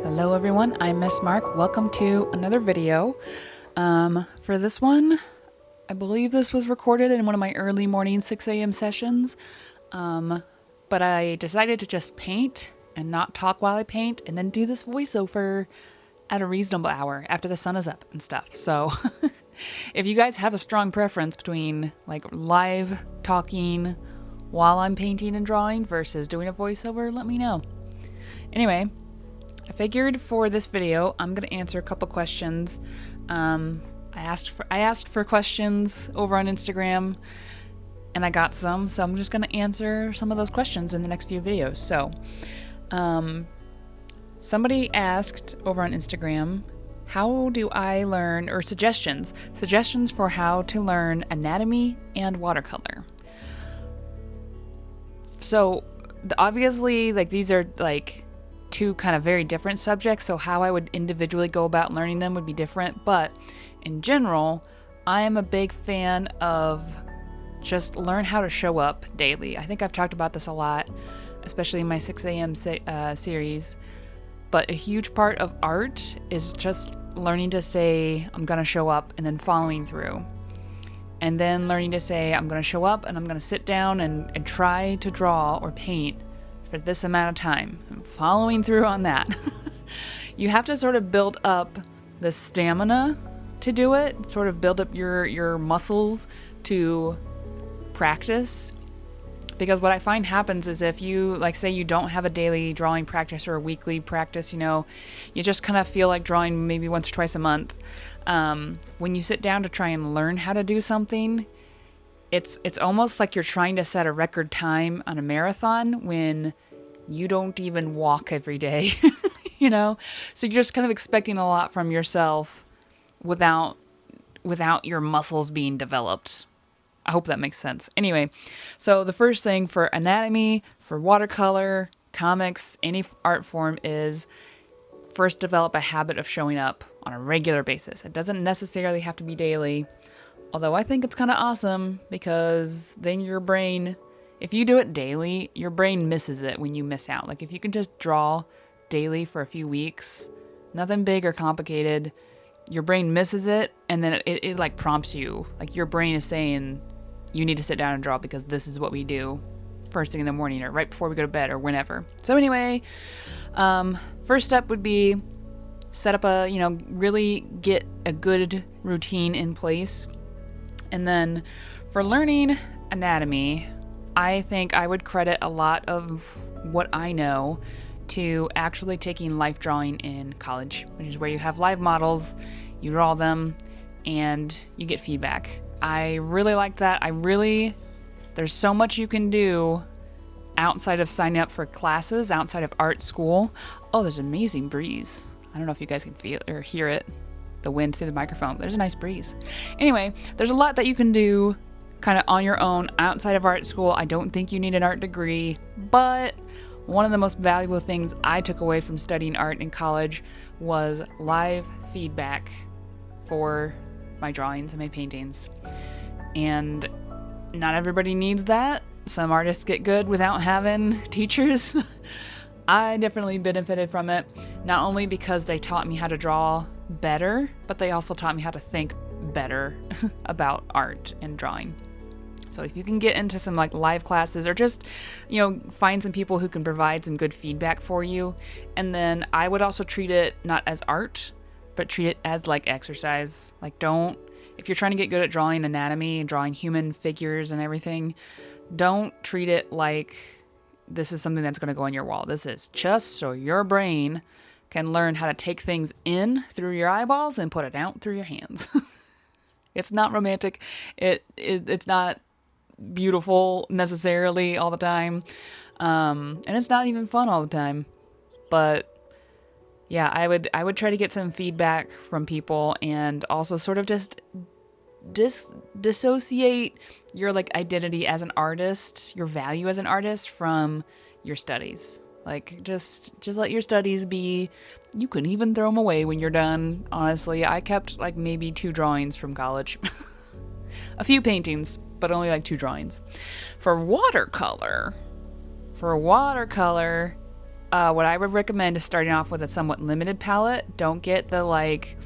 Hello everyone, I'm Miss Mark. Welcome to another video. For this one, I believe this was recorded in one of my early morning 6 a.m. sessions, but I decided to just paint and not talk while I paint and then do this voiceover at a reasonable hour after the sun is up and stuff. So if you guys have a strong preference between like live talking while I'm painting and drawing versus doing a voiceover, let me know. Anyway, I figured for this video, I'm going to answer a couple questions. I asked for questions over on Instagram, and I got some, so I'm just going to answer some of those questions in the next few videos. So, somebody asked over on Instagram, how do I learn, or suggestions for how to learn anatomy and watercolor. So, obviously, like these are like two kind of very different subjects, so how I would individually go about learning them would be different, but in general, I am a big fan of just learn how to show up daily. I think I've talked about this a lot, especially in my 6 a.m. series, but a huge part of art is just learning to say, I'm going to show up, and then following through. And then learning to say, I'm going to show up, and I'm going to sit down and try to draw or paint for this amount of time, and following through on that. You have to sort of build up the stamina to do it, sort of build up your muscles to practice. Because what I find happens is if you, like, say you don't have a daily drawing practice or a weekly practice, you know, you just kind of feel like drawing maybe once or twice a month. When you sit down to try and learn how to do something, it's almost like you're trying to set a record time on a marathon when you don't even walk every day, you know? So you're just kind of expecting a lot from yourself without your muscles being developed. I hope that makes sense. Anyway, so the first thing for anatomy, for watercolor, comics, any art form is first develop a habit of showing up on a regular basis. It doesn't necessarily have to be daily. Although I think it's kind of awesome because then your brain, if you do it daily, your brain misses it when you miss out. Like if you can just draw daily for a few weeks, nothing big or complicated, your brain misses it, and then it like prompts you. Like your brain is saying, you need to sit down and draw because this is what we do first thing in the morning or right before we go to bed or whenever. So anyway, first step would be set up really get a good routine in place. And then for learning anatomy, I think I would credit a lot of what I know to actually taking life drawing in college, which is where you have live models, you draw them, and you get feedback. I really like that. There's so much you can do outside of signing up for classes, outside of art school. Oh, there's an amazing breeze. I don't know if you guys can feel or hear it. The wind through the microphone. There's a nice breeze. Anyway, there's a lot that you can do kind of on your own outside of art school. I don't think you need an art degree, but one of the most valuable things I took away from studying art in college was live feedback for my drawings and my paintings. And not everybody needs that. Some artists get good without having teachers. I definitely benefited from it, not only because they taught me how to draw better, but they also taught me how to think better about art and drawing. So if you can get into some like live classes or just, find some people who can provide some good feedback for you. And then I would also treat it not as art, but treat it as like exercise. Like if you're trying to get good at drawing anatomy and drawing human figures and everything, don't treat it like this is something that's going to go on your wall. This is just so your brain can learn how to take things in through your eyeballs and put it out through your hands. It's not romantic. It's not beautiful necessarily all the time. And it's not even fun all the time. But yeah, I would try to get some feedback from people and also sort of just dissociate your like identity as an artist, your value as an artist from your studies. Like, just let your studies be. You can even throw them away when you're done. Honestly, I kept like maybe 2 drawings from college. A few paintings, but only like 2 drawings. For watercolor, what I would recommend is starting off with a somewhat limited palette. Don't get the like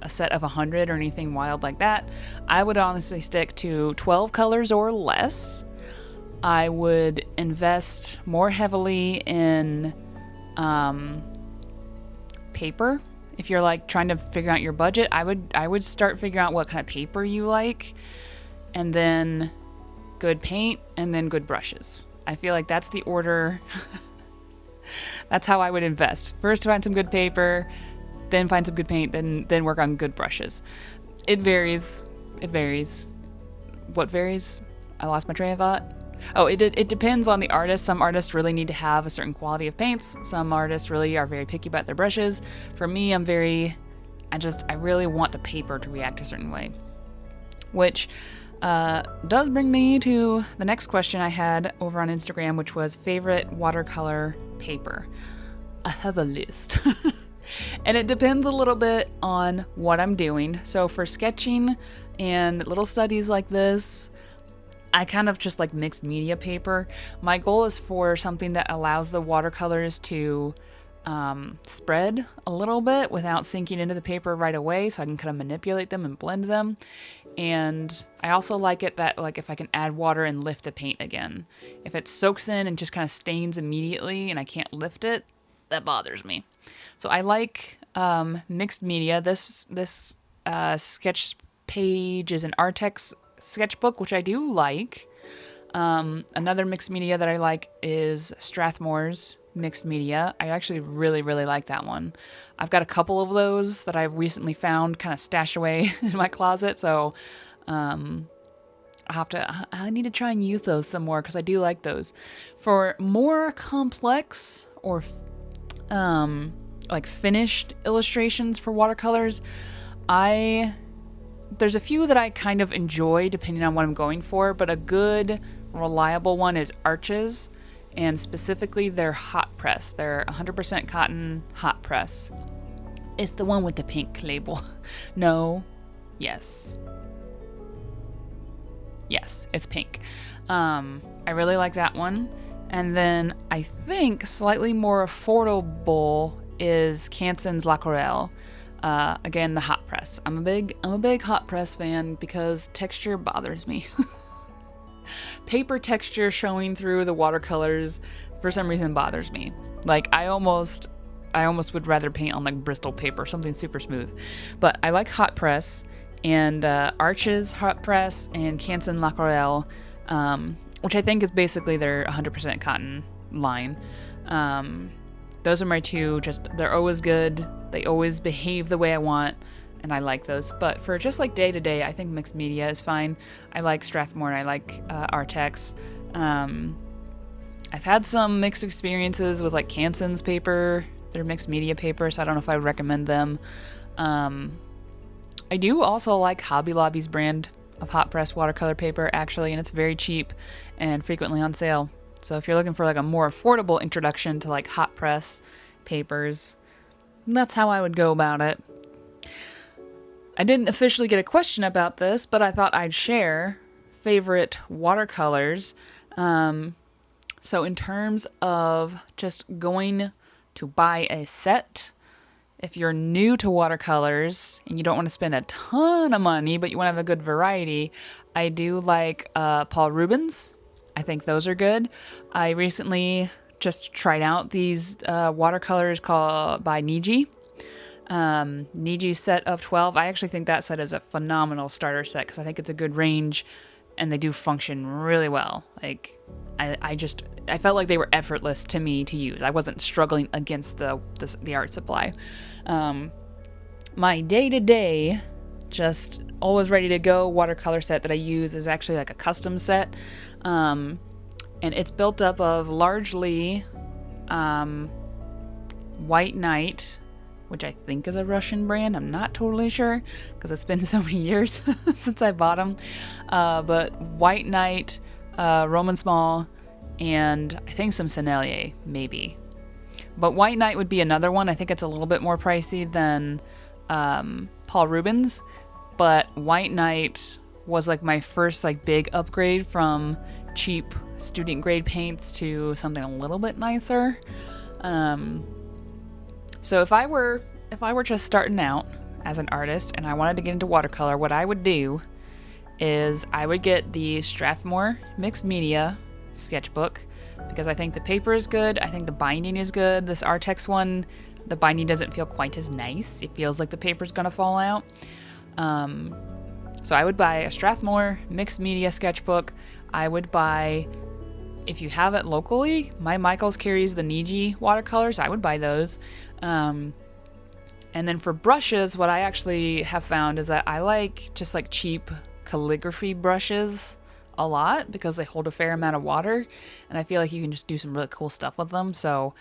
a set of 100 or anything wild like that. I would honestly stick to 12 colors or less. I would invest more heavily in paper. If you're like trying to figure out your budget, I would start figuring out what kind of paper you like, and then good paint, and then good brushes. I feel like that's the order. That's how I would invest. First find some good paper, then find some good paint, then work on good brushes. It varies. What varies? I lost my train of thought. Oh, it depends on the artist. Some artists really need to have a certain quality of paints. Some artists really are very picky about their brushes. For me, I really want the paper to react a certain way. Which does bring me to the next question I had over on Instagram, which was favorite watercolor paper. I have a list. And it depends a little bit on what I'm doing. So for sketching and little studies like this, I kind of just like mixed media paper. My goal is for something that allows the watercolors to spread a little bit without sinking into the paper right away, so I can kind of manipulate them and blend them. And I also like it that like if I can add water and lift the paint again. If it soaks in and just kind of stains immediately and I can't lift it, that bothers me. So I like mixed media. This sketch page is an Artex sketchbook, which I do like. Another mixed media that I like is Strathmore's mixed media. I actually really, really like that one. I've got a couple of those that I've recently found kind of stashed away in my closet, so I need to try and use those some more because I do like those. For more complex or like finished illustrations for watercolors, there's a few that I kind of enjoy depending on what I'm going for, but a good reliable one is Arches, and specifically their hot press. They're 100% cotton hot press. It's the one with the pink label. No. Yes, it's pink. I really like that one. And then I think slightly more affordable is Canson's L'Aquarelle. Again, the hot press. I'm a big hot press fan because texture bothers me. Paper texture showing through the watercolors for some reason bothers me. Like I almost would rather paint on like Bristol paper, something super smooth. But I like hot press, and Arches hot press and Canson L'Aquarelle, which I think is basically their 100% cotton line. Those are my two. They're always good. They always behave the way I want, and I like those. But for just like day to day, I think mixed media is fine. I like Strathmore and I like Artex. I've had some mixed experiences with like Canson's paper. They're mixed media paper, so I don't know if I would recommend them. I do also like Hobby Lobby's brand of hot press watercolor paper, actually, and it's very cheap and frequently on sale. So if you're looking for like a more affordable introduction to like hot press papers, that's how I would go about it. I didn't officially get a question about this, but I thought I'd share favorite watercolors. So in terms of just going to buy a set, if you're new to watercolors and you don't want to spend a ton of money, but you want to have a good variety, I do like Paul Rubens. I think those are good. I recently just tried out these watercolors by Niji. Niji's set of 12. I actually think that set is a phenomenal starter set because I think it's a good range and they do function really well. Like I felt like they were effortless to me to use. I wasn't struggling against the art supply. My day-to-day, just always ready to go watercolor set that I use is actually like a custom set. And it's built up of largely White Knight, which I think is a Russian brand. I'm not totally sure because it's been so many years since I bought them. But White Knight, Roman Small, and I think some Sennelier, maybe. But White Knight would be another one. I think it's a little bit more pricey than Paul Rubens. But White Knight was like my first like big upgrade from cheap student grade paints to something a little bit nicer. So if I were just starting out as an artist and I wanted to get into watercolor, what I would do is I would get the Strathmore mixed media sketchbook, because I think the paper is good. I think the binding is good. This Artex one, the binding doesn't feel quite as nice. It feels like the paper's gonna fall out. So I would buy a Strathmore mixed media sketchbook. I would buy, if you have it locally, my Michaels carries the Niji watercolors. I would buy those. And then for brushes, what I actually have found is that I like just like cheap calligraphy brushes a lot, because they hold a fair amount of water, and I feel like you can just do some really cool stuff with them. So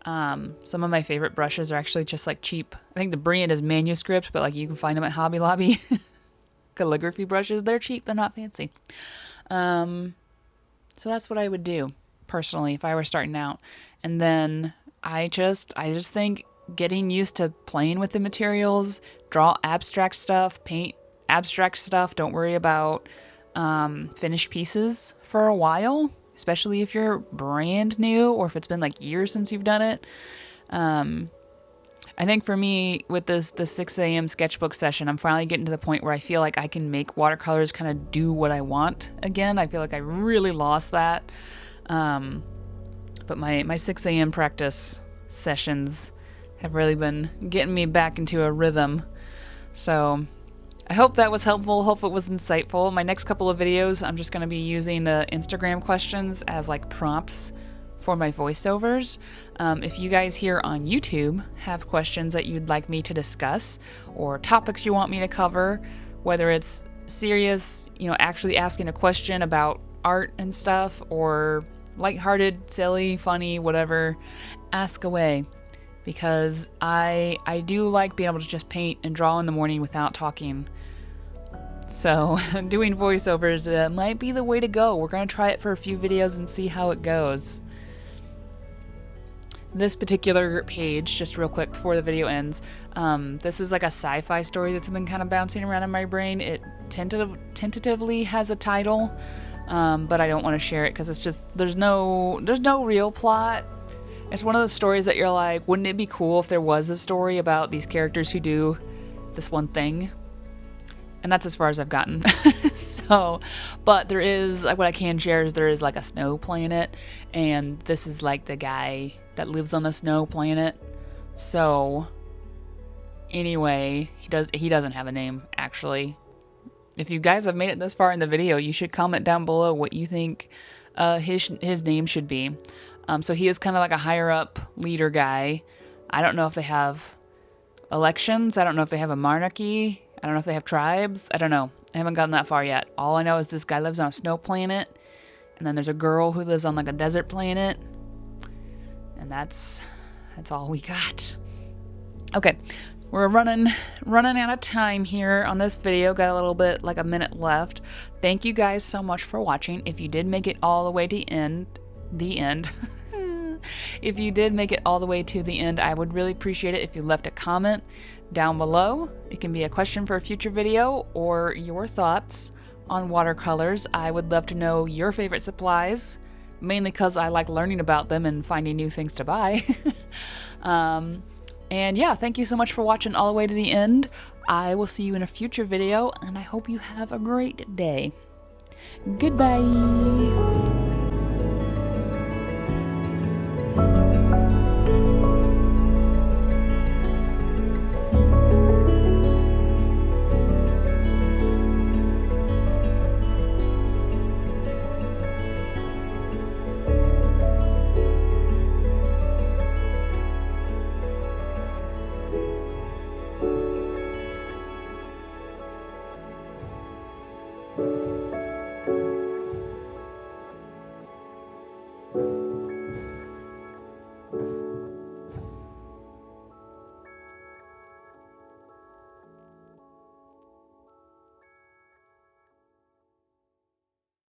some of my favorite brushes are actually just like cheap. I think the brand is Manuscript, but like you can find them at Hobby Lobby. Calligraphy brushes, they're cheap, they're not fancy. So that's what I would do personally if I were starting out. And then I just think getting used to playing with the materials, draw abstract stuff, paint abstract stuff. Don't worry about finished pieces for a while, especially if you're brand new or if it's been like years since you've done it. I think for me, with the 6 a.m. sketchbook session, I'm finally getting to the point where I feel like I can make watercolors kind of do what I want again. I feel like I really lost that. But my 6 a.m. practice sessions have really been getting me back into a rhythm. So I hope that was helpful. Hope it was insightful. My next couple of videos, I'm just going to be using the Instagram questions as like prompts for my voiceovers. If you guys here on YouTube have questions that you'd like me to discuss, or topics you want me to cover, whether it's serious, actually asking a question about art and stuff, or lighthearted, silly, funny, whatever, ask away. Because I do like being able to just paint and draw in the morning without talking. So doing voiceovers might be the way to go. We're going to try it for a few videos and see how it goes. This particular page, just real quick before the video ends, this is like a sci-fi story that's been kind of bouncing around in my brain. It tentatively has a title, but I don't want to share it because it's just, there's no real plot. It's one of those stories that you're like, wouldn't it be cool if there was a story about these characters who do this one thing? And that's as far as I've gotten. So, but there is, what I can share is there is like a snow planet, and this is like the guy that lives on the snow planet. So anyway, he doesn't have a name, actually. If you guys have made it this far in the video, you should comment down below what you think his name should be. So he is kind of like a higher up leader guy. I don't know if they have elections. I don't know if they have a monarchy. I don't know if they have tribes. I don't know. I haven't gotten that far yet. All I know is this guy lives on a snow planet, and then there's a girl who lives on like a desert planet, and that's all we got. Okay, we're running out of time here on this video. Got a little bit, like a minute left. Thank you guys so much for watching. If you did make it all the way to the end. If you did make it all the way to the end, I would really appreciate it if you left a comment down below. It can be a question for a future video or your thoughts on watercolors. I would love to know your favorite supplies, mainly because I like learning about them and finding new things to buy. And yeah, thank you so much for watching all the way to the end. I will see you in a future video, and I hope you have a great day. Goodbye.